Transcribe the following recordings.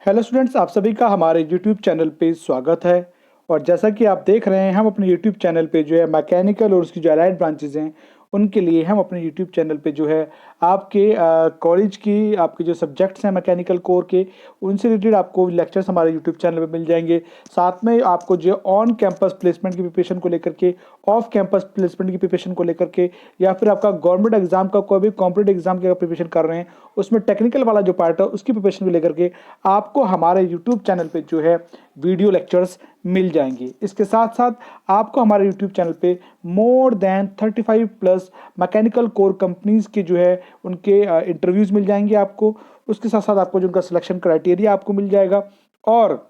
Hello students, आप सभी का हमारे यूट्यूब चैनल पे स्वागत है। और जैसा कि आप देख रहे हैं, हम अपने यूट्यूब चैनल पे जो है मैकेनिकल और उसकी जो अलाइड ब्रांचेज हैं उनके लिए हम अपने यूट्यूब चैनल पे जो है आपके कॉलेज की आपके जो सब्जेक्ट्स हैं मैकेनिकल कोर के, उनसे रिलेटेड आपको लेक्चर्स हमारे यूट्यूब चैनल पे मिल जाएंगे। साथ में आपको जो ऑन कैंपस प्लेसमेंट की प्रिपरेशन को लेकर के, ऑफ कैंपस प्लेसमेंट की प्रिपरेशन को लेकर के, या फिर आपका गवर्नमेंट एग्जाम का कोई भी कॉम्पिटेटिव एग्जाम की अगर प्रिपरेशन कर रहे हैं उसमें टेक्निकल वाला जो पार्ट है उसकी प्रिपरेशन को लेकर के आपको हमारे यूट्यूब चैनल पे जो है वीडियो लेक्चर्स मिल जाएंगे। इसके साथ साथ आपको हमारे यूट्यूब चैनल पे more than 35 plus mechanical core companies के जो है उनके इंटरव्यूज मिल जाएंगे आपको। उसके साथ साथ आपको जो उनका सिलेक्शन क्राइटेरिया आपको मिल जाएगा, और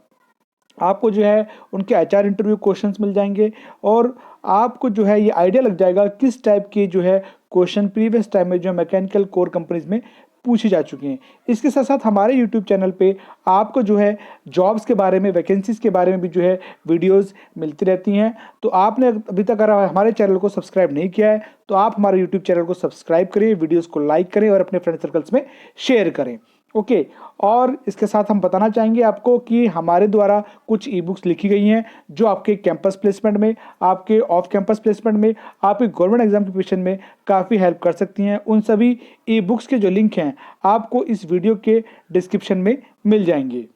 आपको जो है उनके एचआर इंटरव्यू क्वेश्चंस मिल जाएंगे, और आपको जो है ये आइडिया लग जाएगा किस टाइप के जो है क्वेश्चन प्रीवियस टाइम में जो मैकेनिकल कोर कंपनीज में पूछी जा चुकी हैं। इसके साथ साथ हमारे यूट्यूब चैनल पे आपको जो है जॉब्स के बारे में, वैकेंसीज के बारे में भी जो है वीडियोस मिलती रहती हैं। तो आपने अभी तक अगर हमारे चैनल को सब्सक्राइब नहीं किया है तो आप हमारे यूट्यूब चैनल को सब्सक्राइब करें, वीडियोस को लाइक करें और अपने फ्रेंड सर्कल्स में शेयर करें। ओके। और इसके साथ हम बताना चाहेंगे आपको कि हमारे द्वारा कुछ ई बुक्स लिखी गई हैं जो आपके कैंपस प्लेसमेंट में, आपके ऑफ कैंपस प्लेसमेंट में, आपके गवर्नमेंट एग्जाम की प्रिपरेशन में काफ़ी हेल्प कर सकती हैं। उन सभी ई बुक्स के जो लिंक हैं आपको इस वीडियो के डिस्क्रिप्शन में मिल जाएंगे।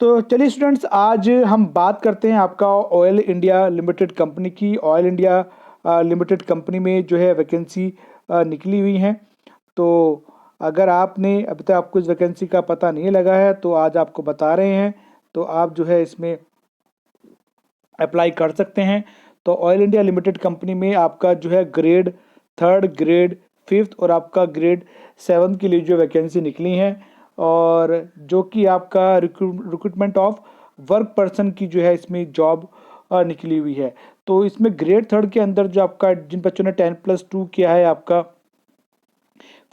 तो चलिए स्टूडेंट्स, आज हम बात करते हैं आपका ऑयल इंडिया लिमिटेड कंपनी की। ऑयल इंडिया लिमिटेड कंपनी में जो है वैकेंसी निकली हुई हैं। तो अगर आपने अभी तक आपको इस वैकेंसी का पता नहीं लगा है तो आज आपको बता रहे हैं, तो आप जो है इसमें अप्लाई कर सकते हैं। तो ऑयल इंडिया लिमिटेड कंपनी में आपका जो है ग्रेड 3, ग्रेड 5 और आपका ग्रेड 7 के लिए जो वैकेंसी निकली हैं, और जो कि आपका रिक्रूटमेंट ऑफ वर्क पर्सन की जो है इसमें जॉब निकली हुई है। तो इसमें ग्रेड 3 के अंदर जो आपका जिन बच्चों ने 10+2 किया है आपका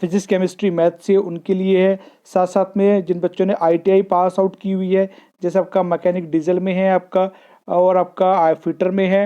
फिजिक्स केमिस्ट्री मैथ से, उनके लिए है। साथ साथ में जिन बच्चों ने आईटीआई पास आउट की हुई है, जैसे आपका मैकेनिक डीजल में है आपका, और आपका फिटर में है,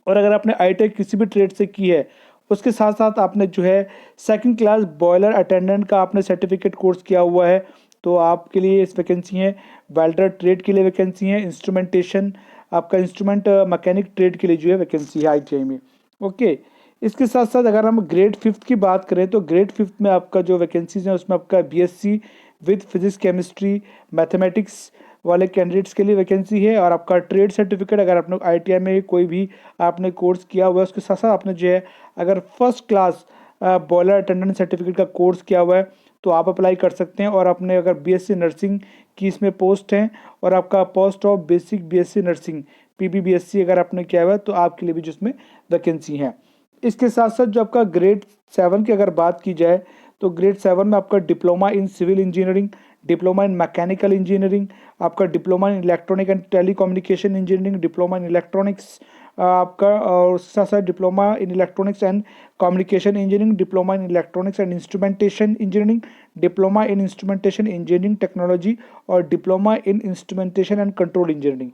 और अगर आपने आईटीआई किसी भी ट्रेड से की है, उसके साथ साथ आपने जो है सेकंड क्लास बॉयलर अटेंडेंट का आपने सर्टिफिकेट कोर्स किया हुआ है, तो आपके लिए इस वैकेंसी है। वेल्डर ट्रेड के लिए वैकेंसी है। इंस्ट्रूमेंटेशन आपका इंस्ट्रूमेंट मैकेनिक ट्रेड के लिए जो है वैकेंसी है आईटीआई में। ओके। इसके साथ साथ अगर हम ग्रेड 5 की बात करें तो ग्रेड 5 में आपका जो वैकेंसीज है उसमें आपका BSc with physics chemistry mathematics वाले कैंडिडेट्स के लिए वैकेंसी है। और आपका ट्रेड सर्टिफिकेट, अगर आपने आईटीआई में कोई भी आपने कोर्स किया हुआ है, उसके साथ साथ आपने जो है अगर first class boiler attendant certificate का कोर्स किया हुआ है तो आप अप्लाई कर सकते हैं। और आपने अगर बीएससी नर्सिंग की इसमें पोस्ट है, और आपका post of basic BSc nursing PBBSc अगर आपने किया हुआ है तो आपके लिए भी जिसमें वैकेंसी है। इसके साथ साथ जो आपका ग्रेड 7 की अगर बात की जाए तो ग्रेड 7 में आपका diploma in civil engineering, diploma in mechanical engineering, आपका diploma in electronic and telecommunication engineering, diploma in electronics आपका, और उसके साथ साथ diploma in electronics and communication engineering, diploma in electronics and instrumentation engineering, diploma in instrumentation engineering technology, और diploma in instrumentation and control engineering.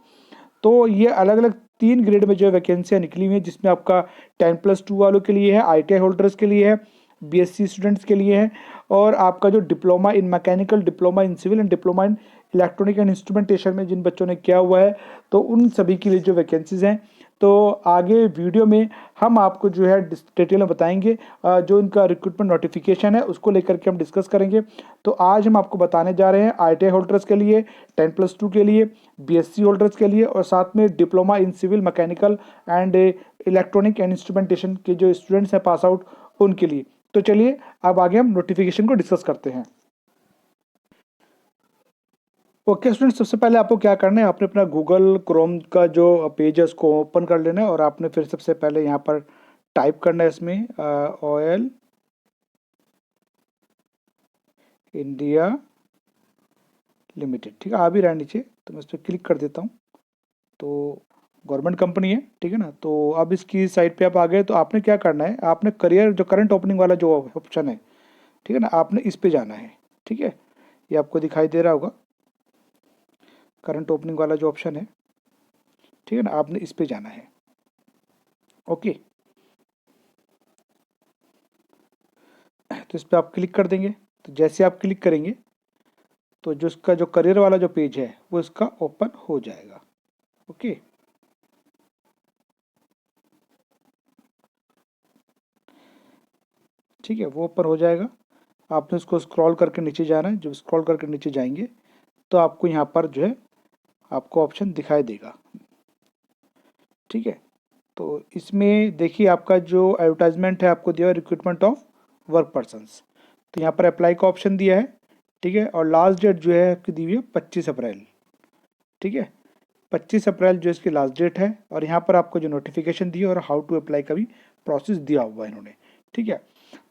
तो ये अलग अलग 3 ग्रेड में जो वैकेंसियाँ निकली हुई हैं, जिसमें आपका 10+2 वालों के लिए है, आईटीआई होल्डर्स के लिए है, बीएससी स्टूडेंट्स के लिए है, और आपका जो diploma in mechanical, diploma in civil and diploma in electronic and instrumentation में जिन बच्चों ने किया हुआ है, तो उन सभी के लिए जो वैकेंसीज हैं। तो आगे वीडियो में हम आपको जो है डिटेल में बताएंगे, जो इनका रिक्रूटमेंट नोटिफिकेशन है उसको लेकर के हम डिस्कस करेंगे। तो आज हम आपको बताने जा रहे हैं आईटीआई होल्डर्स के लिए, 10+2 के लिए, बीएससी होल्डर्स के लिए, और साथ में diploma in civil mechanical and electronic and instrumentation के जो स्टूडेंट्स हैं पास आउट, उनके लिए। तो चलिए अब आगे हम नोटिफिकेशन को डिस्कस करते हैं। ओके स्टूडेंट, सबसे पहले आपको क्या करना है, आपने अपना गूगल क्रोम का जो पेज है उसको ओपन कर लेना है, और आपने फिर सबसे पहले यहाँ पर टाइप करना है इसमें ऑयल इंडिया लिमिटेड। ठीक है, आ भी रहा है नीचे, तो मैं इस पर क्लिक कर देता हूँ। तो गवर्नमेंट कंपनी है, ठीक है ना। तो अब इसकी साइट पे आप आ गए, तो आपने क्या करना है, आपने करियर जो करंट ओपनिंग वाला जो ऑप्शन है, ठीक है ना, आपने इस पे जाना है। ठीक है, ये आपको दिखाई दे रहा होगा करंट ओपनिंग वाला जो ऑप्शन है, ठीक है ना, आपने इस पे जाना है। ओके, तो इस पर आप क्लिक कर देंगे तो जैसे आप क्लिक करेंगे तो जो इसका जो करियर वाला जो पेज है वो इसका ओपन हो जाएगा। ओके, ठीक है, वो ओपन हो जाएगा। आपने उसको स्क्रॉल करके नीचे जाना है। जब स्क्रॉल करके नीचे जाएंगे तो आपको यहाँ पर जो है आपको ऑप्शन दिखाई देगा। ठीक है, तो इसमें देखिए आपका जो एडवर्टाइजमेंट है आपको दिया है रिक्रूटमेंट ऑफ वर्क पर्सनस। तो यहाँ पर अप्लाई का ऑप्शन दिया है। ठीक है, और लास्ट डेट जो है आपकी दी हुई है 25 अप्रैल। ठीक है, 25 अप्रैल जो इसकी लास्ट डेट है। और यहाँ पर आपको जो नोटिफिकेशन दी है और हाउ टू अप्लाई का भी प्रोसेस दिया हुआ है इन्होंने। ठीक है,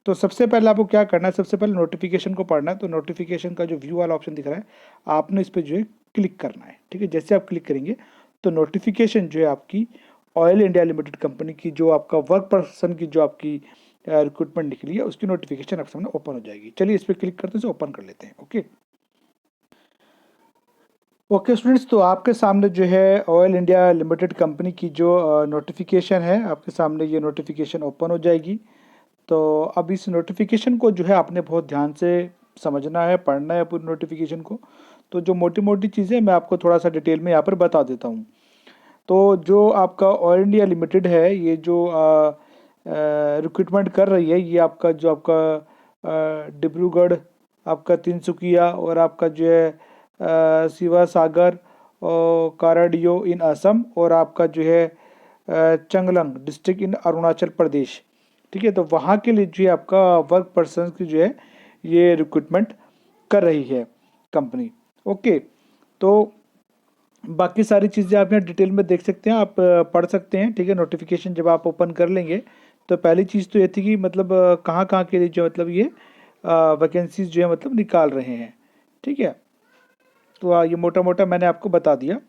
तो सबसे पहले आपको क्या करना है, सबसे पहले नोटिफिकेशन को पढ़ना है। तो नोटिफिकेशन का जो व्यू वाला ऑप्शन दिख रहा है आपने इस पर जो है क्लिक करना है। ठीक है, जैसे आप क्लिक करेंगे तो नोटिफिकेशन जो है आपकी ऑयल इंडिया लिमिटेड कंपनी की जो आपका वर्क पर्सन की जो आपकी रिक्रूटमेंट निकली है उसकी नोटिफिकेशन आपके सामने ओपन हो जाएगी। चलिए इस पर क्लिक करते हैं, ओपन कर लेते हैं। ओके ओके स्टूडेंट्स, तो आपके सामने जो है ऑयल इंडिया लिमिटेड कंपनी की जो नोटिफिकेशन है आपके सामने ये नोटिफिकेशन ओपन हो जाएगी। तो अब इस नोटिफिकेशन को जो है आपने बहुत ध्यान से समझना है, पढ़ना है पूरी नोटिफिकेशन को। तो जो मोटी मोटी चीज़ें मैं आपको थोड़ा सा डिटेल में यहाँ पर बता देता हूँ। तो जो आपका ऑयल इंडिया लिमिटेड है ये जो रिक्रूटमेंट कर रही है ये आपका जो आपका डिब्रूगढ़, आपका तिनसुकिया और आपका जो है शिवा सागर और काराडियो इन असम और आपका जो है चंगलंग डिस्ट्रिक्ट इन अरुणाचल प्रदेश। ठीक है, तो वहाँ के लिए जो है आपका वर्क पर्सन की जो है ये रिक्रूटमेंट कर रही है कंपनी। ओके, तो बाकी सारी चीज़ें आप यहाँ डिटेल में देख सकते हैं, आप पढ़ सकते हैं। ठीक है, नोटिफिकेशन जब आप ओपन कर लेंगे तो पहली चीज़ तो ये थी कि मतलब कहाँ कहाँ के लिए जो मतलब ये वैकेंसीज जो है मतलब निकाल रहे हैं। ठीक है, तो ये मोटा मोटा मैंने आपको बता दिया।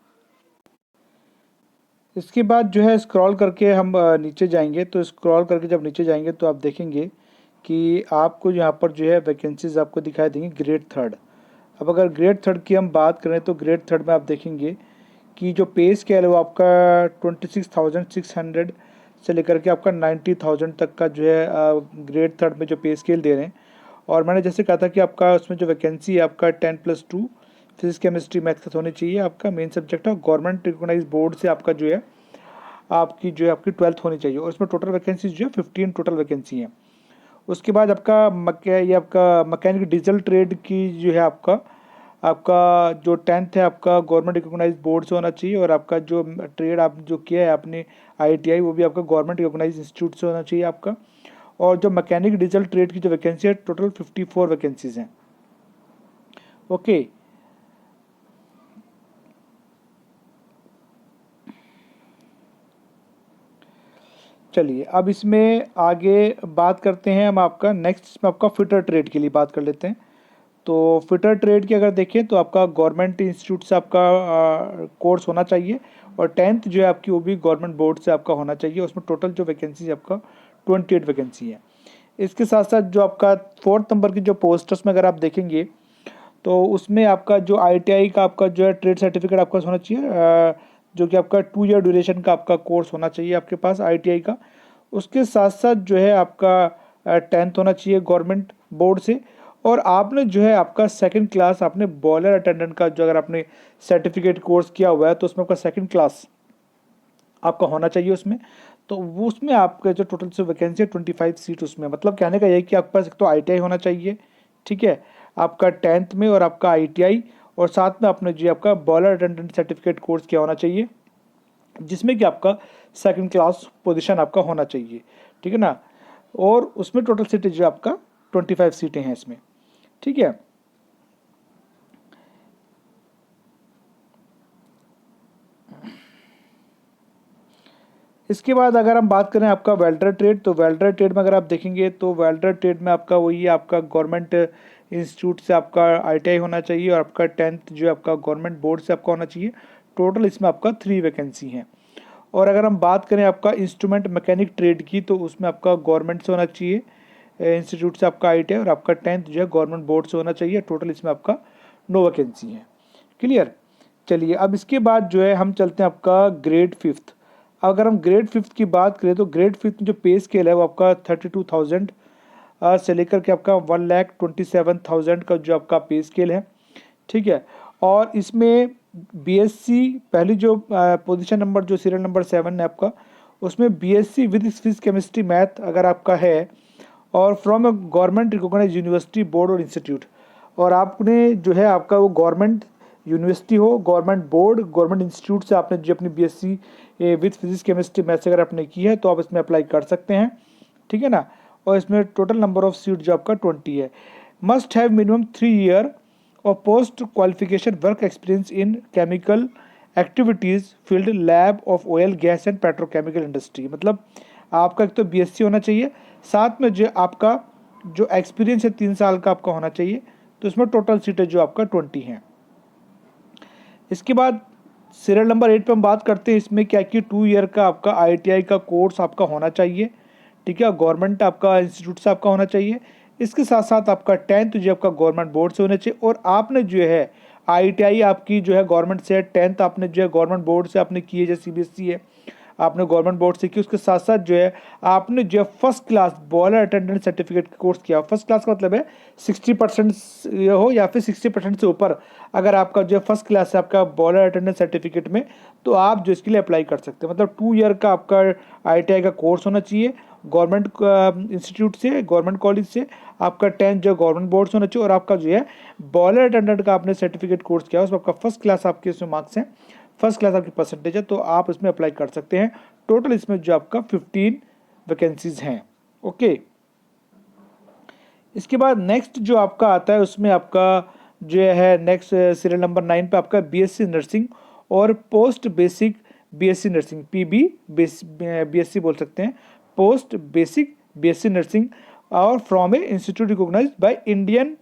इसके बाद जो है स्क्रॉल करके हम नीचे जाएंगे। तो स्क्रॉल करके जब नीचे जाएंगे तो आप देखेंगे कि आपको यहाँ पर जो है वैकेंसीज आपको दिखाई देंगी ग्रेड थर्ड। अब अगर ग्रेड थर्ड की हम बात करें तो ग्रेड थर्ड में आप देखेंगे कि जो पे स्केल है वो आपका 26,600 से लेकर के आपका 90,000 तक का जो है ग्रेड थर्ड में जो पे स्केल दे रहे हैं। और मैंने जैसे कहा था कि आपका उसमें जो वैकेंसी है आपका 10+2 फिजिक्स केमिस्ट्री मैथ्स होनी चाहिए, आपका मेन सब्जेक्ट है। गवर्नमेंट रिकॉग्नाइज बोर्ड से आपका जो है आपकी 12th होनी चाहिए। और इसमें टोटल वैकेंसी जो है 15 टोटल वैकेंसी हैं। उसके बाद आपका मैकेनिक डीजल ट्रेड की जो है आपका आपका जो 10th है आपका गवर्नमेंट रिकॉग्नाइज बोर्ड से होना चाहिए। और आपका जो ट्रेड आप जो किया है आपने ITI वो भी आपका गवर्नमेंट रिकॉग्नाइज इंस्टीट्यूट से होना चाहिए आपका। और जो मैकेनिक डीजल ट्रेड की जो वैकेंसी है टोटल 54 वैकेंसीज हैं। ओके, चलिए अब इसमें आगे बात करते हैं हम। आपका नेक्स्ट इसमें आपका फिटर ट्रेड के लिए बात कर लेते हैं। तो फिटर ट्रेड की अगर देखें तो आपका गवर्नमेंट इंस्टीट्यूट से आपका कोर्स होना चाहिए। और 10th जो है आपकी वो भी गवर्नमेंट बोर्ड से आपका होना चाहिए। उसमें टोटल जो वैकेंसी है आपका 28 वैकेंसी है। इसके साथ साथ जो आपका 4th नंबर की जो पोस्टर्स में अगर आप देखेंगे तो उसमें आपका जो ITI का आपका जो है ट्रेड सर्टिफिकेट आपका होना चाहिए, जो कि आपका 2 ईयर ड्यूरेशन का आपका कोर्स होना चाहिए आपके पास ITI का। उसके साथ साथ जो है आपका 10th होना चाहिए गवर्नमेंट बोर्ड से। और आपने जो है आपका 2nd क्लास आपने बॉयलर अटेंडेंट का जो अगर आपने सर्टिफिकेट कोर्स किया हुआ है तो उसमें आपका 2nd क्लास आपका होना चाहिए उसमें। तो वो उसमें आपका जो टोटल से वैकेंसी है 25 सीट उसमें। मतलब कहने का यही कि आपके पास एक तो ITI होना चाहिए, ठीक है, आपका 10th में और आपका ITI, और साथ में आपने जो आपका बॉयलर अटेंडेंट सर्टिफिकेट कोर्स किया होना चाहिए जिसमें कि आपका 2nd क्लास पोजीशन आपका होना चाहिए। ठीक है ना, और उसमें टोटल सीटें जो आपका 25 सीटें हैं इसमें। ठीक है, इसके बाद अगर हम बात करें आपका वेल्डर ट्रेड, तो वेल्डर ट्रेड में अगर आप देखेंगे तो वेल्डर ट्रेड में आपका वही आपका गवर्नमेंट इंस्टीट्यूट से आपका ITI होना चाहिए और आपका 10th जो आपका गवर्नमेंट बोर्ड से आपका होना चाहिए। टोटल इसमें आपका 3 वैकेंसी हैं। और अगर हम बात करें आपका इंस्ट्रूमेंट मैकेनिक ट्रेड की तो उसमें आपका गवर्नमेंट से होना चाहिए इंस्टीट्यूट से आपका ITI और आपका 10th जो है गवर्नमेंट बोर्ड से होना चाहिए। टोटल इसमें आपका 9 वैकेंसी है। क्लियर, चलिए अब इसके बाद जो है हम चलते हैं आपका ग्रेड 5th। अगर हम ग्रेड 5th की बात करें तो ग्रेड 5th में जो पे स्केल है वो आपका 32,000 से लेकर के आपका 1,27,000 का जो आपका पे स्केल है, ठीक है। और इसमें बीएससी पहली जो पोजीशन नंबर जो सीरियल नंबर 7 है आपका, उसमें BSc with physics chemistry math अगर आपका है और from a government recognise university board और इंस्टीट्यूट, और आपने जो है आपका वो गवर्नमेंट यूनिवर्सिटी हो, गवर्नमेंट बोर्ड, गवर्नमेंट इंस्टीट्यूट से आपने जो अपनी BSc with physics chemistry maths अगर आपने की है तो आप इसमें अप्लाई कर सकते हैं, ठीक है ना। और इसमें टोटल नंबर ऑफ सीट जो आपका 20 है। मस्ट हैव मिनिमम 3 ईयर और post qualification work experience in chemical activities field lab of oil gas and petrochemical industry. मतलब आपका एक तो बीएससी होना चाहिए, साथ में जो आपका जो एक्सपीरियंस है 3 साल का आपका होना चाहिए। तो इसमें टोटल सीटें जो आपका 20 हैं। इसके बाद सीरियल नंबर 8 पे हम बात करते हैं। इसमें क्या कि 2 ईयर का आपका ITI का कोर्स आपका होना चाहिए, ठीक है। गवर्नमेंट आपका इंस्टीट्यूट से आपका होना चाहिए। इसके साथ साथ आपका 10th जो आपका गवर्नमेंट बोर्ड से होना चाहिए। और आपने जो है ITI आपकी जो है गवर्नमेंट से, 10th आपने जो है गवर्नमेंट बोर्ड से आपने की है, जैसे CBSE है आपने गवर्नमेंट बोर्ड से की। उसके साथ साथ जो है आपने जो है first class boiler attendant certificate course किया। फर्स्ट क्लास का मतलब है 60% हो या फिर 60% से ऊपर अगर आपका जो है फर्स्ट क्लास है आपका बॉयलर अटेंडेंट सर्टिफिकेट में, तो आप जो इसके लिए अप्लाई कर सकते हैं। मतलब 2 ईयर का आपका ITI का कोर्स होना चाहिए गवर्नमेंट इंस्टीट्यूट से, गवर्नमेंट कॉलेज से। आपका 10th जो गवर्नमेंट बोर्ड से होना चाहिए। और आपका जो है बॉयलर अटेंडेंट का आपने सर्टिफिकेट कोर्स किया, उसमें आपका फर्स्ट क्लास आपके इसमें मार्क्स हैं, फर्स्ट क्लास आपकी परसेंटेज है, तो आप इसमें अप्लाई कर सकते हैं। टोटल इसमें जो आपका 15 वैकेंसीज हैं, ओके। इसके बाद नेक्स्ट जो आपका आता है उसमें आपका जो है नेक्स्ट सीरियल नंबर 9 पे आपका BSc नर्सिंग और post basic BSc nursing, PB BSc बोल सकते हैं, पोस्ट बेसिक BSc नर्सिंग और from a institute recognised by Indian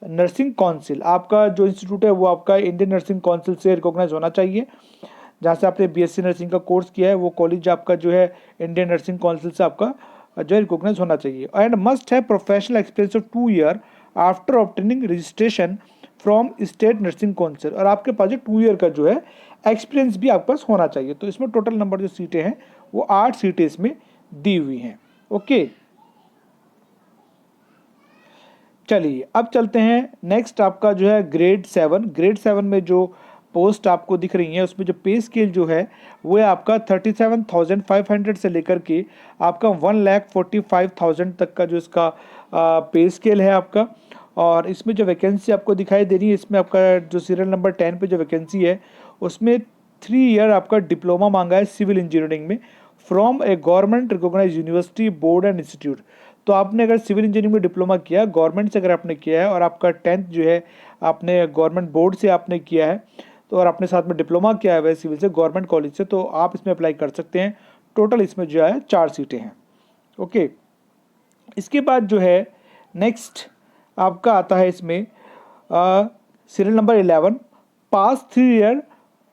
nursing council. आपका जो इंस्टीट्यूट है वो आपका इंडियन नर्सिंग काउंसिल से रिकॉग्नाइज होना चाहिए। जहाँ से आपने BSc नर्सिंग का कोर्स किया है वो कॉलेज आपका जो है इंडियन नर्सिंग काउंसिल से आपका जो है रिकॉग्नाइज होना चाहिए। And must have professional experience of 2 year after obtaining registration from state nursing council. और आपके पास जो 2 ईयर का जो है एक्सपीरियंस भी आपके पास होना चाहिए। तो इसमें टोटल नंबर जो सीटें हैं वो 8 सीटें इसमें दी हुई हैं, ओके। चलिए अब चलते हैं नेक्स्ट आपका जो है ग्रेड 7 में जो पोस्ट आपको दिख रही है उसमें जो पे स्केल जो है वो है आपका 37,500 से लेकर के आपका 1,45,000 तक का जो इसका पे स्केल है आपका। और इसमें जो वैकेंसी आपको दिखाई दे रही है, इसमें आपका जो सीरियल नंबर 10 पे जो वैकेंसी है उसमें 3 ईयर आपका डिप्लोमा मांगा है सिविल इंजीनियरिंग में from a government recognise university board and institute. तो आपने अगर सिविल इंजीनियरिंग में डिप्लोमा किया गवर्नमेंट से, अगर आपने किया है और आपका 10th जो है आपने गवर्नमेंट बोर्ड से आपने किया है, तो और अपने साथ में डिप्लोमा किया है सिविल से गवर्नमेंट कॉलेज से, तो आप इसमें अप्लाई कर सकते हैं। टोटल इसमें जो है 4 सीटें हैं, ओके। इसके बाद जो है नेक्स्ट आपका आता है इसमें serial number 11 pass 3 year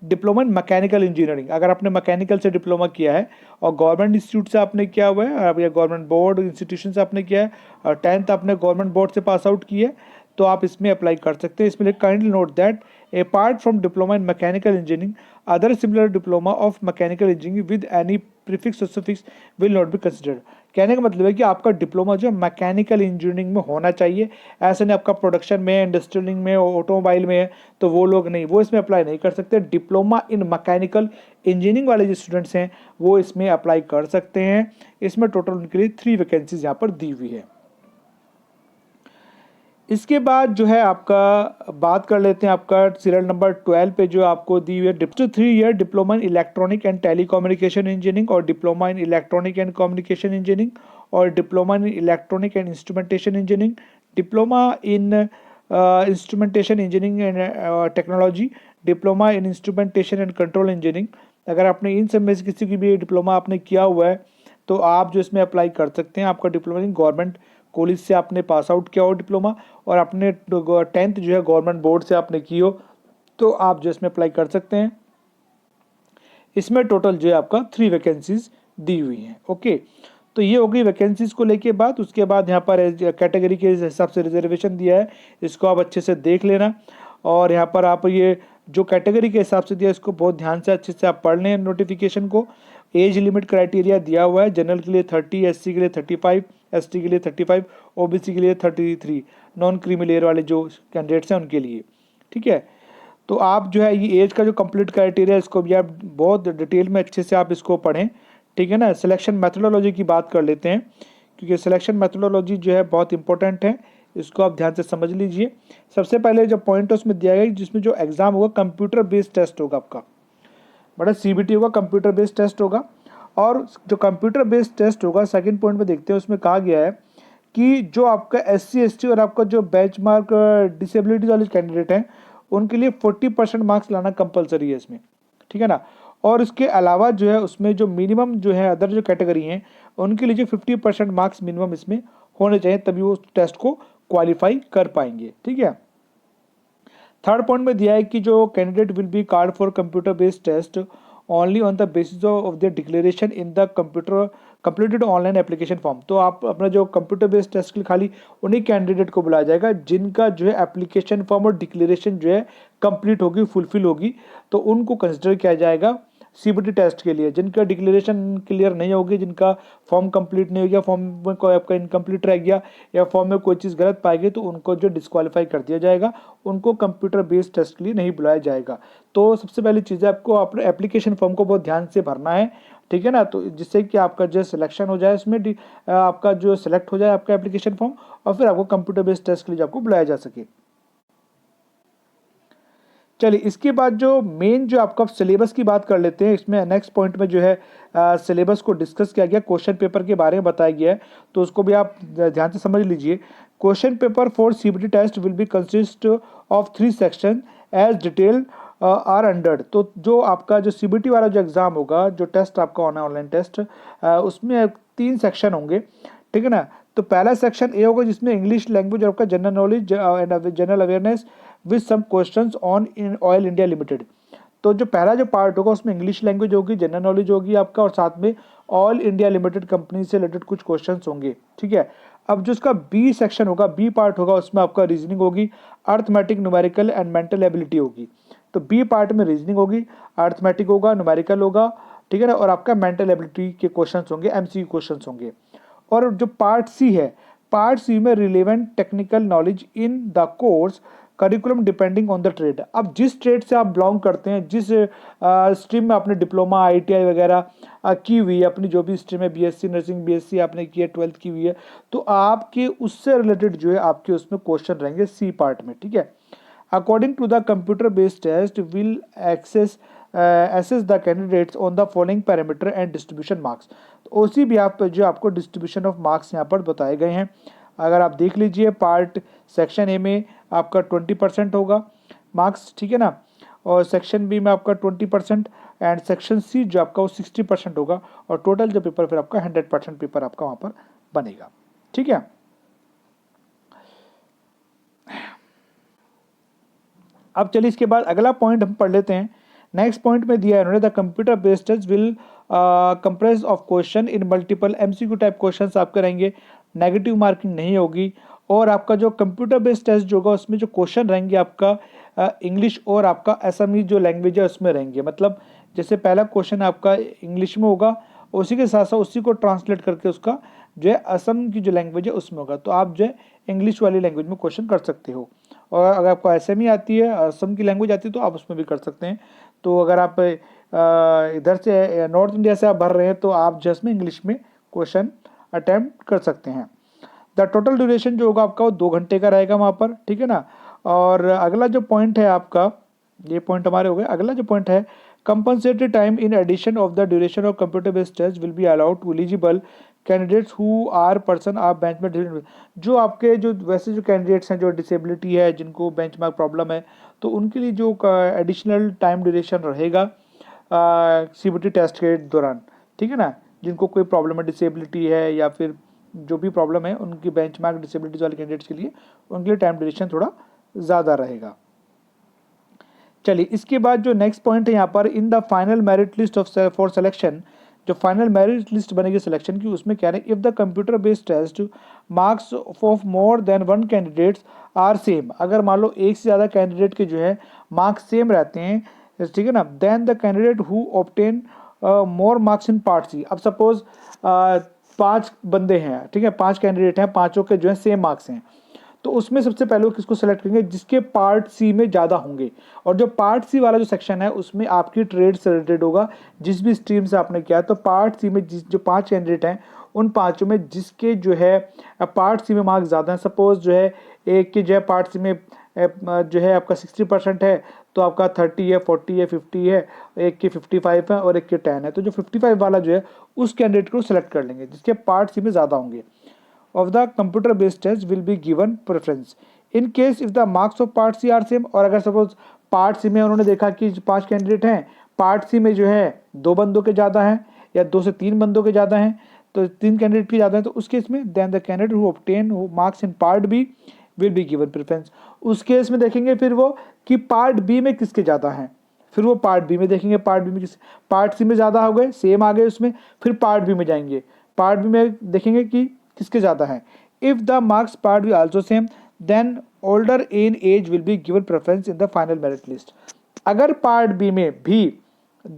diploma in mechanical engineering. अगर आपने मैकेनिकल से डिप्लोमा किया है और गवर्नमेंट इंस्टीट्यूट से आपने किया हुआ है या गवर्नमेंट बोर्ड इंस्टीट्यूशन से आपने किया है और 10th आपने गवर्नमेंट बोर्ड से पास आउट किया है, तो आप इसमें अप्लाई कर सकते हैं। इसमें kindly note that apart from diploma in mechanical engineering other similar diploma of mechanical engineering with any prefix और suffix will not be considered. कहने का मतलब है कि आपका डिप्लोमा जो मैकेनिकल इंजीनियरिंग में होना चाहिए। ऐसा नहीं आपका प्रोडक्शन में, इंडस्ट्रियलिंग में, ऑटोमोबाइल में है तो वो लोग नहीं, वो इसमें अप्लाई नहीं कर सकते। डिप्लोमा इन मैकेनिकल इंजीनियरिंग वाले जो स्टूडेंट्स हैं वो इसमें अप्लाई कर सकते हैं। इसमें टोटल उनके लिए 3 वैकेंसीज यहाँ पर दी हुई है। इसके बाद जो है आपका बात कर लेते हैं आपका सीरियल नंबर 12 पे जो आपको दी हुई है 3 year diploma in electronic and telecommunication engineering और diploma in electronic and communication engineering और diploma in electronic and instrumentation engineering, diploma in instrumentation engineering and technology, diploma in instrumentation and control engineering. अगर आपने इन सब में से किसी की भी डिप्लोमा आपने किया हुआ है तो आप जो इसमें अप्लाई कर सकते हैं। आपका डिप्लोमा इन गवर्नमेंट कॉलेज से आपने पास आउट किया हो डिप्लोमा और आपने 10th जो है गवर्नमेंट बोर्ड से आपने की हो तो आप जो इसमें अप्लाई कर सकते हैं। इसमें टोटल जो है आपका 3 वैकेंसीज दी हुई हैं, ओके। तो ये हो गई वैकेंसीज को लेके बात। उसके बाद यहाँ पर कैटेगरी के हिसाब से रिजर्वेशन दिया है, इसको आप अच्छे से देख लेना। और यहाँ पर आप ये जो कैटेगरी के हिसाब से दिया इसको बहुत ध्यान से अच्छे से आप पढ़ लें नोटिफिकेशन को। एज लिमिट क्राइटेरिया दिया हुआ है, जनरल के लिए 30, SC के लिए 35, ST के लिए 35, OBC के लिए 33, नॉन क्रीमी लेयर वाले जो कैंडिडेट्स हैं उनके लिए, ठीक है। तो आप जो है ये एज का जो कंप्लीट क्राइटेरिया इसको भी आप बहुत डिटेल में अच्छे से आप इसको पढ़ें, ठीक है ना। सिलेक्शन मेथोडोलॉजी की बात कर लेते हैं, क्योंकि सिलेक्शन मेथोडोलॉजी जो है बहुत इंपॉर्टेंट है, इसको आप ध्यान से समझ लीजिए। सबसे पहले जो पॉइंट है उसमें दिया गया जिसमें जो एग्जाम होगा कंप्यूटर बेस्ड टेस्ट होगा आपका, बड़ा CBT होगा, कंप्यूटर बेस्ड टेस्ट होगा। और जो कंप्यूटर बेस्ड टेस्ट होगा, सेकंड पॉइंट में देखते हैं, उसमें कहा गया है कि जो आपका SC ST और आपका जो बेंचमार्क डिसेबिलिटी वाले कैंडिडेट हैं उनके लिए 40% मार्क्स लाना कंपलसरी है इसमें, ठीक है ना। और इसके अलावा जो है उसमें जो मिनिमम जो है अदर जो कैटेगरी हैं उनके लिए जो 50% मार्क्स मिनिमम इसमें होने चाहिए, तभी वो टेस्ट को क्वालिफाई कर पाएंगे, ठीक है। थर्ड पॉइंट में दिया है कि जो candidate will be called for computer based test only on the basis of the declaration in the computer completed online application form. तो आप अपना जो कंप्यूटर बेस्ड टेस्ट के लिए खाली उन्हीं कैंडिडेट को बुलाया जाएगा जिनका जो है एप्लीकेशन फॉर्म और डिक्लेरेशन जो है कंप्लीट होगी, फुलफिल होगी, तो उनको कंसिडर किया जाएगा CBT टेस्ट के लिए। जिनका डिक्लेरेशन क्लियर नहीं होगी, जिनका फॉर्म कंप्लीट नहीं हो गया, फॉर्म में कोई आपका इनकम्प्लीट रह गया या फॉर्म में कोई चीज़ गलत पाई गई, तो उनको जो डिस्क्वालीफाई कर दिया जाएगा, उनको कंप्यूटर बेस्ड टेस्ट के लिए नहीं बुलाया जाएगा। तो सबसे पहली चीज़ है आपको अपने एप्लीकेशन फॉर्म को बहुत ध्यान से भरना है, ठीक है ना, तो जिससे कि आपका जो सिलेक्शन हो जाए उसमें आपका जो सिलेक्ट हो जाए आपका एप्लीकेशन फॉर्म, और फिर आपको कंप्यूटर बेस्ड टेस्ट के लिए आपको बुलाया जा सके। चलिए इसके बाद जो मेन जो आपका सिलेबस की बात कर लेते हैं। इसमें नेक्स्ट पॉइंट में जो है सिलेबस को डिस्कस किया गया, क्वेश्चन पेपर के बारे में बताया गया है, तो उसको भी आप ध्यान से समझ लीजिए। Question paper for CBT test will be consist of 3 section as detail are under. तो जो आपका जो CBT वाला जो एग्जाम होगा, जो टेस्ट आपका होना है ऑनलाइन टेस्ट, उसमें 3 सेक्शन होंगे, ठीक है ना। तो पहला सेक्शन ए होगा जिसमें इंग्लिश लैंग्वेज और आपका general knowledge and general awareness with some questions on in oil India limited. तो जो पहला जो पार्ट होगा उसमें इंग्लिश लैंग्वेज होगी, जनरल नॉलेज होगी आपका, और साथ में ऑयल इंडिया लिमिटेड कंपनी से रिलेटेड कुछ क्वेश्चंस होंगे, ठीक है। अब जो उसका बी सेक्शन होगा, बी पार्ट होगा, उसमें आपका रीजनिंग होगी, arithmetic, numerical and mental ability होगी। तो बी पार्ट में रीजनिंग होगी, अर्थमेटिक होगा, न्यूमेरिकल होगा, ठीक है ना, और आपका मेंटल एबिलिटी के क्वेश्चंस होंगे, MCQ क्वेश्चंस होंगे। और जो पार्ट सी है, पार्ट सी में relevant technical knowledge in the course curriculum depending on the trade. अब जिस ट्रेड से आप बिलोंग करते हैं, जिस स्ट्रीम में आपने डिप्लोमा ITI वगैरह की हुई है, अपनी जो भी स्ट्रीम है, BSc नर्सिंग, BSc आपने की है, 12th की हुई है, तो आपके उससे रिलेटेड जो है आपके उसमें क्वेश्चन रहेंगे सी पार्ट में, ठीक है। According to the computer based test will assess the candidates on the following parameter and distribution marks। तो उसी भी आप जो आपको डिस्ट्रीब्यूशन ऑफ मार्क्स यहाँ पर बताए गए हैं। अगर आप देख लीजिए, पार्ट सेक्शन ए में आपका 20% होगा मार्क्स, ठीक है ना, और सेक्शन बी में आपका 20% एंड सेक्शन सी जो आपका वो 60% होगा, और टोटल जो पेपर फिर आपका 100% पेपर आपका वहाँ पर बनेगा, ठीक है। अब चलिए इसके बाद अगला पॉइंट हम पढ़ लेते हैं। नेक्स्ट पॉइंट में दिया है उन्होंने, the computer based test will compress of question in multiple MCQ type questions आपके रहेंगे, नेगेटिव मार्किंग नहीं होगी, और आपका जो कंप्यूटर बेस्ड टेस्ट जो होगा उसमें जो क्वेश्चन रहेंगे आपका इंग्लिश और आपका असमी जो लैंग्वेज है उसमें रहेंगे। मतलब जैसे पहला क्वेश्चन आपका इंग्लिश में होगा, उसी के साथ साथ उसी को ट्रांसलेट करके उसका जो है असम की जो लैंग्वेज है उसमें होगा, तो आप जो है इंग्लिश वाली लैंग्वेज में क्वेश्चन कर सकते हो। और अगर आपको असमी आती है, असम की लैंग्वेज आती है, तो आप उसमें भी कर सकते हैं। तो अगर आप इधर से नॉर्थ इंडिया से आप भर रहे हैं तो आप जस्ट में इंग्लिश में क्वेश्चन अटैम्प्ट कर सकते हैं। द टोटल ड्यूरेशन जो होगा आपका वो 2 घंटे का रहेगा वहाँ पर, ठीक है ना। और अगला जो पॉइंट है आपका, ये पॉइंट हमारे हो गए। अगला जो पॉइंट है, compensated time in addition of the duration of computer based test will be allowed to eligible candidates who are person आप बेंच में। जो आपके जो वैसे जो कैंडिडेट्स हैं जो डिसेबिलिटी है, जिनको बेंच मार्क प्रॉब्लम है, तो उनके लिए जो एडिशनल टाइम ड्यूरेशन रहेगा CBT टेस्ट के दौरान, ठीक है ना, जिनको कोई प्रॉब्लम है, डिसेबिलिटी है या फिर जो भी प्रॉब्लम है, उनकी बेंच मार्क डिसेबिलिटीज वाले कैंडिडेट्स के लिए उनके लिए टाइम ड्यूरेशन थोड़ा ज़्यादा रहेगा। चलिए इसके बाद जो नेक्स्ट पॉइंट है यहाँ पर, in the final merit list of for selection, जो फाइनल मेरिट लिस्ट बनेगी सिलेक्शन की, उसमें क्या है, if the computer based test marks of more than 1 candidates are same. अगर मान लो एक से ज़्यादा कैंडिडेट के जो है मार्क्स सेम रहते हैं, ठीक है ना, then the candidate who obtain more marks in part C. अब सपोज 5 बंदे हैं, ठीक है, 5 कैंडिडेट हैं, पांचों के जो है सेम मार्क्स हैं, तो उसमें सबसे पहले वो किसको सेलेक्ट करेंगे, जिसके पार्ट सी में ज़्यादा होंगे। और जो पार्ट सी वाला जो सेक्शन है उसमें आपकी ट्रेड से रिलेटेड होगा, जिस भी स्ट्रीम से आपने किया। तो पार्ट सी में जो 5 कैंडिडेट हैं उन पाँचों में जिसके जो है पार्ट सी में मार्क्स ज़्यादा हैं, सपोज जो है एक के जो है पार्ट सी में जो है आपका 60% है, तो आपका 30 है, 40 है, 50 है, एक के 55 है और एक के 10 है। तो जो 55 वाला जो है उस कैंडिडेट को सेलेक्ट कर लेंगे जिसके पार्ट सी में ज़्यादा होंगे। of the computer based test will be given preference in case if the marks of part C are same। और अगर सपोज पार्ट सी में उन्होंने देखा कि 5 कैंडिडेट हैं, पार्ट सी में जो है 2 बंदों के ज़्यादा हैं या 2 से 3 बंदों के ज़्यादा हैं, तो 3 कैंडिडेट के ज़्यादा हैं, तो उस केस में then the candidate who obtain marks in part B will be given preference. उस केस में देखेंगे फिर वो कि पार्ट बी में किसके ज़्यादा हैं, फिर वो पार्ट बी में देखेंगे, पार्ट बी में किस, पार्ट सी में ज़्यादा हो गए, सेम आ गए उसमें, फिर पार्ट बी में जाएंगे, पार्ट बी में देखेंगे कि किसके ज़्यादा हैं। If the marks part B also same then older in age will be given preference in the final merit list. अगर पार्ट बी में भी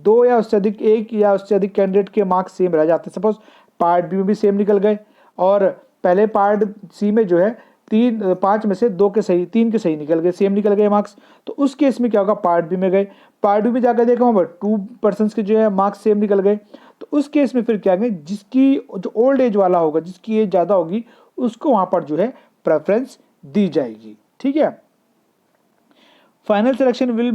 2 या उससे अधिक, 1 या उससे अधिक कैंडिडेट के मार्क्स सेम रह जाते हैं, सपोज पार्ट बी में भी सेम निकल गए और पहले पार्ट सी में जो है 5 में से 2 के सही, 3 के सही निकल गए, सेम निकल गए मार्क्स, तो उस केस में क्या होगा, पार्ट बी में गए, पार्ट बी में जाकर देखा वहाँ पर 2 पर्सन के जो है मार्क्स सेम निकल गए, तो उस केस में फिर क्या करेंगे, जिसकी जो ओल्ड एज वाला होगा, जिसकी एज ज़्यादा होगी, उसको वहाँ पर जो है प्रेफरेंस दी जाएगी। ठीक है। Final selection will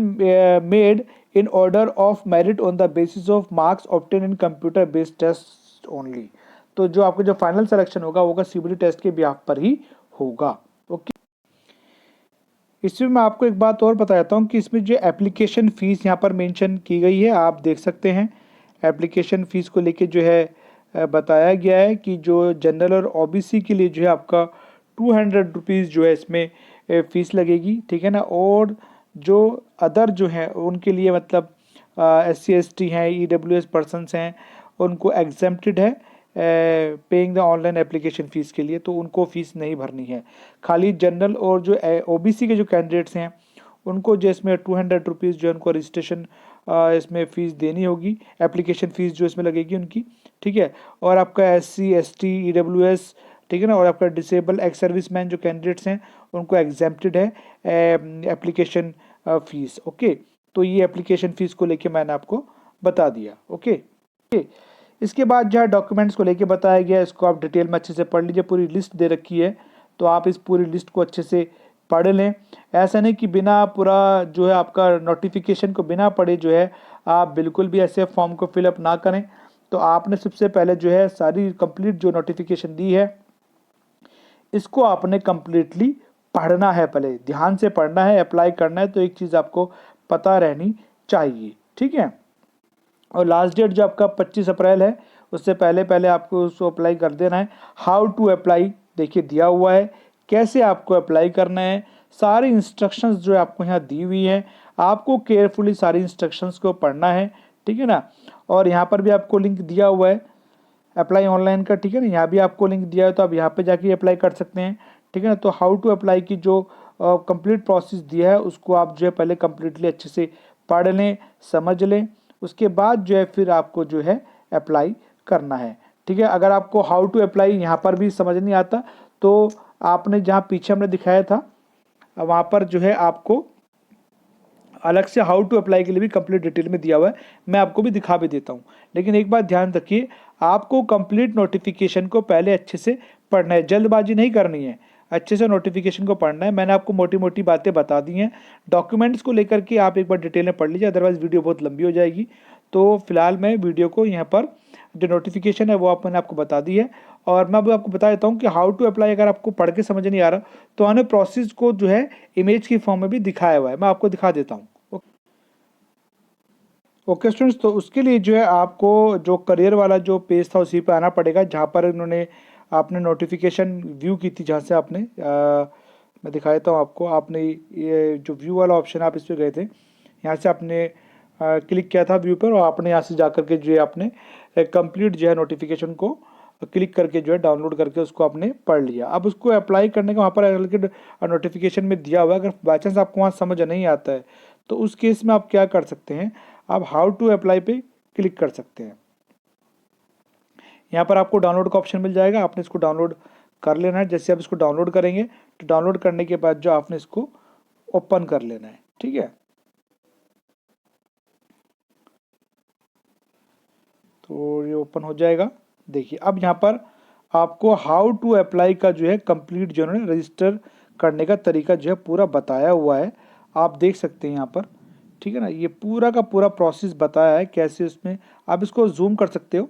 made in order of merit on the basis of marks obtain in computer based test only. तो जो आपको जो फाइनल सिलेक्शन होगा सीबीटी टेस्ट के बिहाफ पर ही होगा। ओके, इसमें मैं आपको एक बात और बता देता हूँ कि इसमें जो एप्लीकेशन फ़ीस यहाँ पर मेंशन की गई है, आप देख सकते हैं एप्लीकेशन फ़ीस को लेके जो है बताया गया है कि जो जनरल और ओबीसी के लिए जो है आपका 200 रुपीज़ जो है इसमें फ़ीस लगेगी, ठीक है ना। और जो अदर जो है उनके लिए मतलब SC ST हैं, EWS पर्सनस हैं, उनको एग्जेम्प्टेड है paying the online application fees के लिए, तो उनको फ़ीस नहीं भरनी है। खाली जनरल और जो ओबीसी के जो कैंडिडेट्स हैं उनको जो इसमें 200 रुपीज़ जो है उनको रजिस्ट्रेशन इसमें फ़ीस देनी होगी, एप्लीकेशन फ़ीस जो इसमें लगेगी उनकी, ठीक है। और आपका SC ST EWS, ठीक है ना, और आपका डिसेबल एक्स सर्विसमैन जो कैंडिडेट्स हैं उनको एग्जेम्प्टेड है एप्लीकेशन फ़ीस। ओके, तो ये एप्लीकेशन फ़ीस को लेके मैंने आपको बता दिया। ओके, इसके बाद जो है डॉक्यूमेंट्स को लेके बताया गया, इसको आप डिटेल में अच्छे से पढ़ लीजिए, पूरी लिस्ट दे रखी है, तो आप इस पूरी लिस्ट को अच्छे से पढ़ लें। ऐसा नहीं कि बिना पूरा जो है आपका नोटिफिकेशन को बिना पढ़े जो है आप बिल्कुल भी ऐसे फॉर्म को फिलअप ना करें। तो आपने सबसे पहले जो है सारी कंप्लीट जो नोटिफिकेशन दी है इसको आपने कंप्लीटली पढ़ना है, पहले ध्यान से पढ़ना है, अप्लाई करना है, तो एक चीज़ आपको पता रहनी चाहिए, ठीक है। और लास्ट डेट जो आपका 25 अप्रैल है, उससे पहले पहले आपको उसको अप्लाई कर देना है। हाउ टू अप्लाई देखिए दिया हुआ है, कैसे आपको अप्लाई करना है, सारी इंस्ट्रक्शंस जो है आपको यहाँ दी हुई है, आपको केयरफुली सारी इंस्ट्रक्शंस को पढ़ना है, ठीक है ना। और यहाँ पर भी आपको लिंक दिया हुआ है अप्लाई ऑनलाइन का, ठीक है ना, यहाँ भी आपको लिंक दिया है, तो आप यहाँ पे जाके अप्लाई कर सकते हैं, ठीक है ना। तो हाउ टू अप्लाई की जो कंप्लीट प्रोसेस दिया है उसको आप जो है पहले कम्प्लीटली अच्छे से पढ़ लें, समझ लें, उसके बाद जो है फिर आपको जो है अप्लाई करना है, ठीक है। अगर आपको हाउ टू अप्लाई यहाँ पर भी समझ नहीं आता तो आपने जहाँ पीछे हमने दिखाया था वहाँ पर जो है आपको अलग से हाउ टू अप्लाई के लिए भी कंप्लीट डिटेल में दिया हुआ है, मैं आपको भी दिखा भी देता हूँ। लेकिन एक बात ध्यान रखिए, आपको कंप्लीट नोटिफिकेशन को पहले अच्छे से पढ़ना है, जल्दबाजी नहीं करनी है, अच्छे से नोटिफिकेशन को पढ़ना है। मैंने आपको मोटी मोटी बातें बता दी हैं, डॉक्यूमेंट्स को लेकर के आप एक बार डिटेल में पढ़ लीजिए, अदरवाइज वीडियो बहुत लंबी हो जाएगी। तो फिलहाल मैं वीडियो को यहाँ पर जो नोटिफिकेशन है वो मैंने आपको बता दी है। और मैं अब आपको बता देता हूँ कि हाउ टू अप्लाई अगर आपको पढ़ के समझ नहीं आ रहा तो मैंने प्रोसेस को जो है इमेज की फॉर्म में भी दिखाया हुआ है, मैं आपको दिखा देता हूँ। ओके स्टूडेंट्स, तो उसके लिए जो है आपको जो करियर वाला जो पेज था उसी पे आना पड़ेगा, जहाँ पर इन्होंने आपने नोटिफिकेशन व्यू की थी, जहाँ से आपने मैं दिखा देता हूँ आपको, आपने ये जो व्यू वाला ऑप्शन आप इस पर गए थे, यहाँ से आपने क्लिक किया था व्यू पर और आपने यहाँ से जा करके जो है आपने कंप्लीट जो है नोटिफिकेशन को क्लिक करके जो है डाउनलोड करके उसको आपने पढ़ लिया। अब उसको अप्लाई करने का वहाँ पर नोटिफिकेशन में दिया हुआ है, अगर बाई चांस आपको वहाँ समझ नहीं आता है तो उस केस में आप क्या कर सकते हैं, आप हाउ टू अप्लाई पे क्लिक कर सकते हैं। यहाँ पर आपको डाउनलोड का ऑप्शन मिल जाएगा, आपने इसको डाउनलोड कर लेना है। जैसे आप इसको डाउनलोड करेंगे तो डाउनलोड करने के बाद जो आपने इसको ओपन कर लेना है, ठीक है। तो ये ओपन हो जाएगा। देखिए अब यहाँ पर आपको हाउ टू अप्लाई का जो है कंप्लीट जो है रजिस्टर करने का तरीका जो है पूरा बताया हुआ है, आप देख सकते हैं यहाँ पर, ठीक है ना। ये पूरा का पूरा प्रोसेस बताया है कैसे उसमें आप इसको जूम कर सकते हो,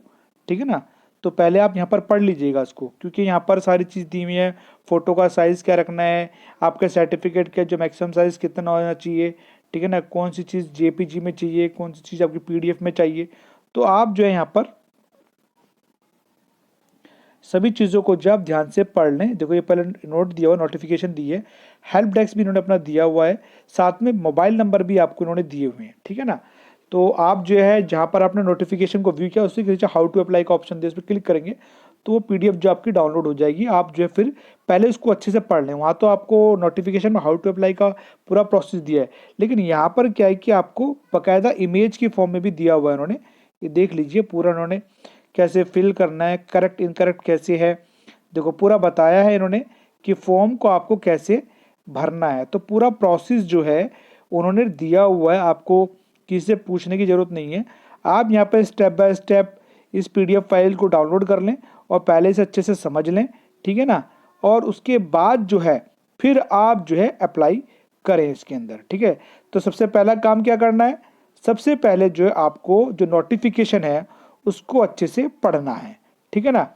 ठीक है ना। तो पहले आप यहाँ पर पढ़ लीजिएगा इसको, क्योंकि यहाँ पर सारी चीज़ दी हुई है। फ़ोटो का साइज़ क्या रखना है, आपके सर्टिफिकेट का जो मैक्सिमम साइज़ कितना होना चाहिए, ठीक है ना, कौन सी चीज़ जेपीजी में चाहिए, कौन सी चीज़ आपकी पीडीएफ में चाहिए। तो आप जो है यहाँ पर सभी चीज़ों को जब ध्यान से पढ़ लें। देखो ये पहले नोट दिया हुआ, नोटिफिकेशन दी है, हेल्प डेस्क भी इन्होंने अपना दिया हुआ है, साथ में मोबाइल नंबर भी आपको इन्होंने दिए हुए हैं, ठीक है ना। तो आप जो है जहाँ पर आपने नोटिफिकेशन को व्यू किया उसके नीचे हाउ टू अप्लाई का ऑप्शन दिया, उस पर क्लिक करेंगे तो वो पीडीएफ जो आपकी डाउनलोड हो जाएगी। आप जो है फिर पहले उसको अच्छे से पढ़ लें। वहाँ तो आपको नोटिफिकेशन में हाउ टू अप्लाई का पूरा प्रोसेस दिया है, लेकिन यहाँ पर क्या है कि आपको बाकायदा इमेज की फॉर्म में भी दिया हुआ है इन्होंने। ये देख लीजिए पूरा इन्होंने कैसे फिल करना है, करेक्ट इनकरेक्ट कैसे है, देखो पूरा बताया है इन्होंने कि फॉर्म को आपको कैसे भरना है। तो पूरा प्रोसेस जो है उन्होंने दिया हुआ है, आपको किसी से पूछने की ज़रूरत नहीं है। आप यहाँ पर स्टेप बाय स्टेप इस पीडीएफ फाइल को डाउनलोड कर लें और पहले से अच्छे से समझ लें, ठीक है ना। और उसके बाद जो है फिर आप जो है अप्लाई करें इसके अंदर, ठीक है। तो सबसे पहला काम क्या करना है, सबसे पहले जो है आपको जो नोटिफिकेशन है उसको अच्छे से पढ़ना है, ठीक है ना।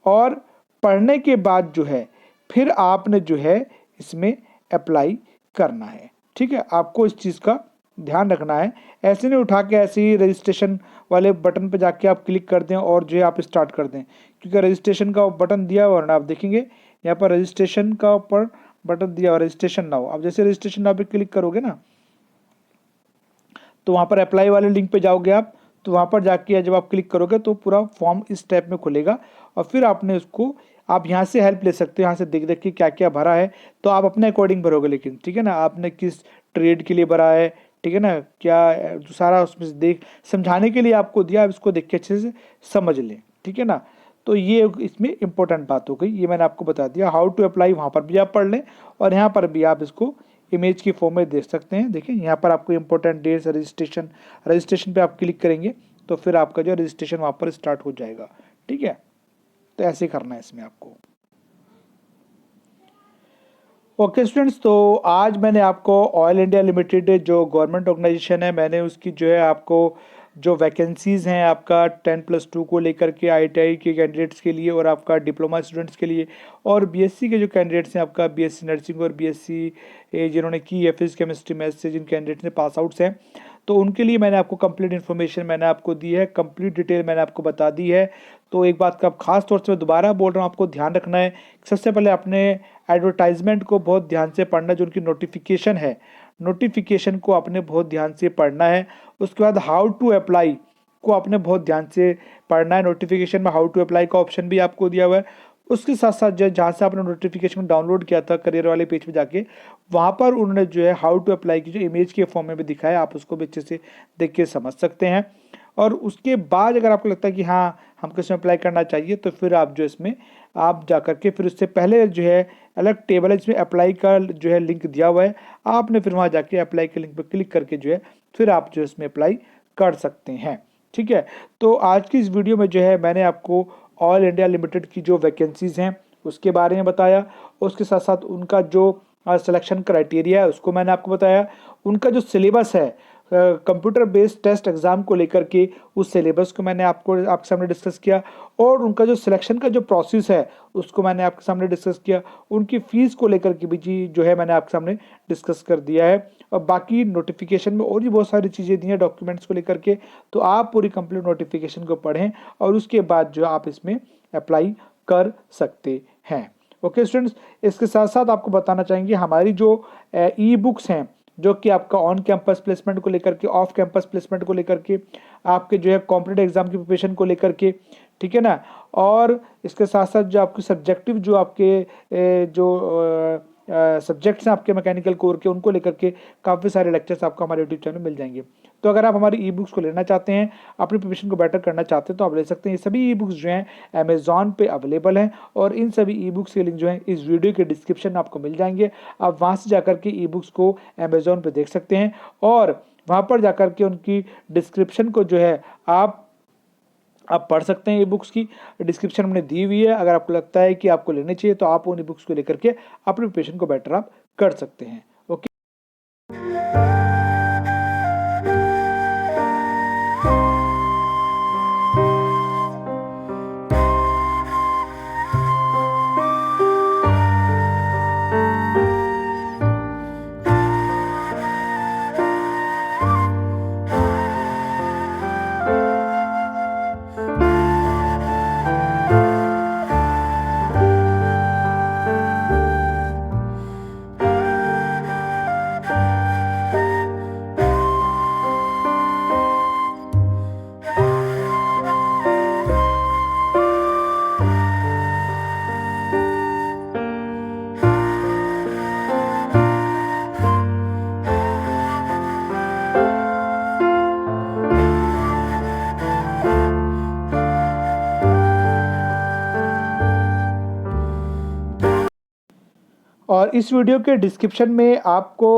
और पढ़ने के बाद जो है फिर आपने जो है इसमें अप्लाई करना है, ठीक है। आपको इस चीज़ का ध्यान रखना है, ऐसे नहीं उठा के ऐसे ही रजिस्ट्रेशन वाले बटन पे जाके आप क्लिक कर दें और जो है आप स्टार्ट कर दें, क्योंकि रजिस्ट्रेशन का बटन दिया हुआ है ना, आप देखेंगे यहाँ पर रजिस्ट्रेशन का ऊपर बटन दिया हुआ रजिस्ट्रेशन नाउ। आप जैसे रजिस्ट्रेशन नाउ पे क्लिक करोगे ना तो वहाँ पर अप्लाई वाले लिंक पे जाओगे आप, तो वहाँ पर जाके जब आप क्लिक करोगे तो पूरा फॉर्म इस टाइप में खुलेगा और फिर आपने उसको आप यहाँ से हेल्प ले सकते हो, यहाँ से देख देख के क्या क्या भरा है तो आप अपने अकॉर्डिंग भरोगे, लेकिन ठीक है ना, आपने किस ट्रेड के लिए भरा है, ठीक है ना, क्या जो सारा उसमें देख समझाने के लिए आपको दिया, आप इसको देख के अच्छे से समझ लें, ठीक है ना। तो ये इसमें इंपॉर्टेंट बात हो गई, ये मैंने आपको बता दिया। हाउ टू अप्लाई वहाँ पर भी आप पढ़ लें और यहाँ पर भी आप इसको इमेज की फॉर्म में देख सकते हैं। देखिए यहाँ पर आपको इंपॉर्टेंट डेट्स, रजिस्ट्रेशन पे आप क्लिक करेंगे तो फिर आपका जो रजिस्ट्रेशन वहाँ पर स्टार्ट हो जाएगा, ठीक है। तो ऐसे करना है इसमें आपको। ओके स्टूडेंट्स, तो आज मैंने आपको ऑयल इंडिया लिमिटेड जो गवर्नमेंट ऑर्गेनाइजेशन है, मैंने उसकी जो है आपको जो वैकेंसीज़ हैं आपका 10+2 को लेकर के ITI के कैंडिडेट्स के लिए और आपका डिप्लोमा स्टूडेंट्स के लिए, और BSc के जो कैंडिडेट्स हैं आपका BSc नर्सिंग और BSc जिन्होंने की है फिजिक्स केमिस्ट्री मैथ्स से, जिन कैंडिडेट्स ने पास आउट्स हैं, तो उनके लिए मैंने आपको कंप्लीट इन्फॉर्मेशन मैंने आपको दी है, कंप्लीट डिटेल मैंने आपको बता दी है। तो एक बात का खास तौर से मैं दोबारा बोल रहा हूँ, आपको ध्यान रखना है, सबसे पहले अपने एडवर्टाइजमेंट को बहुत ध्यान से पढ़ना, जो उनकी नोटिफिकेशन है, नोटिफिकेशन को आपने बहुत ध्यान से पढ़ना है। उसके बाद हाउ टू अप्लाई को आपने बहुत ध्यान से पढ़ना है। नोटिफिकेशन में हाउ टू अप्लाई का ऑप्शन भी आपको दिया हुआ है। उसके साथ साथ जो जहाँ से आपने नोटिफिकेशन डाउनलोड किया था करियर वाले पेज पे जाके, वहाँ पर उन्होंने जो है हाउ टू अप्लाई की जो इमेज के फॉर्म में भी दिखाया, आप उसको भी अच्छे से देख के समझ सकते हैं। और उसके बाद अगर आपको लगता है कि हाँ हमको इसमें अप्लाई करना चाहिए, तो फिर आप जो इसमें आप जा करके फिर उससे पहले जो है अलग टेबल है जिसमें अप्लाई का जो है लिंक दिया हुआ है, आपने फिर वहाँ जाके अप्लाई के लिंक पर क्लिक करके जो है फिर आप जो इसमें अप्लाई कर सकते हैं, ठीक है। तो आज की इस वीडियो में जो है मैंने आपको ऑयल इंडिया लिमिटेड की जो वैकेंसीज़ हैं उसके बारे में बताया, उसके साथ साथ उनका जो सिलेक्शन क्राइटेरिया है उसको मैंने आपको बताया, उनका जो सिलेबस है कंप्यूटर बेस्ड टेस्ट एग्ज़ाम को लेकर के उस सिलेबस को मैंने आपके सामने डिस्कस किया, और उनका जो सिलेक्शन का जो प्रोसेस है उसको मैंने आपके सामने डिस्कस किया। उनकी फ़ीस को लेकर के भी जी जो है मैंने आपके सामने डिस्कस कर दिया है, और बाकी नोटिफिकेशन में और भी बहुत सारी चीज़ें दी हैं डॉक्यूमेंट्स को लेकर के। तो आप पूरी कंप्लीट नोटिफिकेशन को पढ़ें और उसके बाद जो आप इसमें अप्लाई कर सकते हैं। ओके स्टूडेंट्स, इसके साथ साथ आपको बताना चाहेंगे हमारी जो ई बुक्स हैं, जो कि आपका ऑन कैंपस प्लेसमेंट को लेकर के, ऑफ कैंपस प्लेसमेंट को लेकर के, आपके जो है कॉम्पिटेटिव एग्जाम की प्रिपरेशन को लेकर के, ठीक है ना, और इसके साथ साथ जो आपके सब्जेक्टिव जो आपके जो सब्जेक्ट्स हैं आपके मैकेनिकल कोर के, उनको लेकर के काफ़ी सारे लेक्चर्स आपको हमारे यूट्यूब चैनल में मिल जाएंगे। तो अगर आप हमारी ई बुक्स को लेना चाहते हैं, अपनी प्रिपरेशन को बेटर करना चाहते हैं, तो आप ले सकते हैं। ये सभी ई बुक्स जो हैं अमेजॉन पे अवेलेबल हैं और इन सभी ई बुक्स के लिंक जो हैं इस वीडियो के डिस्क्रिप्शन में आपको मिल जाएंगे। आप वहाँ से जाकर के ई बुक्स को अमेजॉन पे देख सकते हैं और वहाँ पर जाकर के उनकी डिस्क्रिप्शन को जो है आप पढ़ सकते हैं। ई बुक्स की डिस्क्रिप्शन हमने दी हुई है। अगर आपको लगता है कि आपको लेने चाहिए तो आप उन ई बुक्स को लेकर के अपनी प्रिपरेशन को बेटर आप कर सकते हैं। ओके, और इस वीडियो के डिस्क्रिप्शन में आपको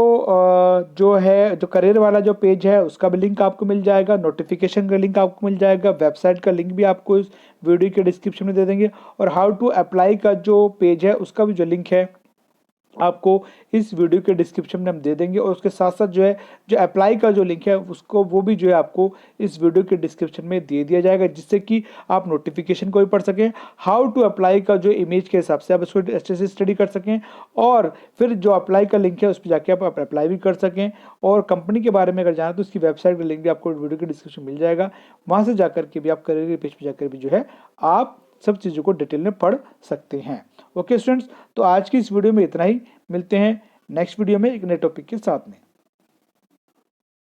जो है जो करियर वाला जो पेज है उसका भी लिंक आपको मिल जाएगा, नोटिफिकेशन का लिंक आपको मिल जाएगा, वेबसाइट का लिंक भी आपको इस वीडियो के डिस्क्रिप्शन में दे देंगे और हाउ टू अप्लाई का जो पेज है उसका भी जो लिंक है आपको इस वीडियो के डिस्क्रिप्शन में हम दे देंगे। और उसके साथ साथ जो है जो अप्लाई का जो लिंक है उसको वो भी जो है आपको इस वीडियो के डिस्क्रिप्शन में दे दिया जाएगा, जिससे कि आप नोटिफिकेशन को भी पढ़ सकें, हाउ टू अप्लाई का जो इमेज के हिसाब से आप इसको अच्छे से स्टडी कर सकें और फिर जो अप्लाई का लिंक है उस पर जाके आप अप्लाई भी कर सकें। और कंपनी के बारे में अगर जाना तो उसकी वेबसाइट का लिंक भी आपको वीडियो के डिस्क्रिप्शन मिल जाएगा, वहाँ से जाकर के भी आप करियर के पेज पर जाकर भी जो है आप सब चीज़ों को डिटेल में पढ़ सकते हैं। ओके स्टूडेंट्स, तो आज की इस वीडियो में इतना ही। मिलते हैं नेक्स्ट वीडियो में एक नए टॉपिक के साथ में।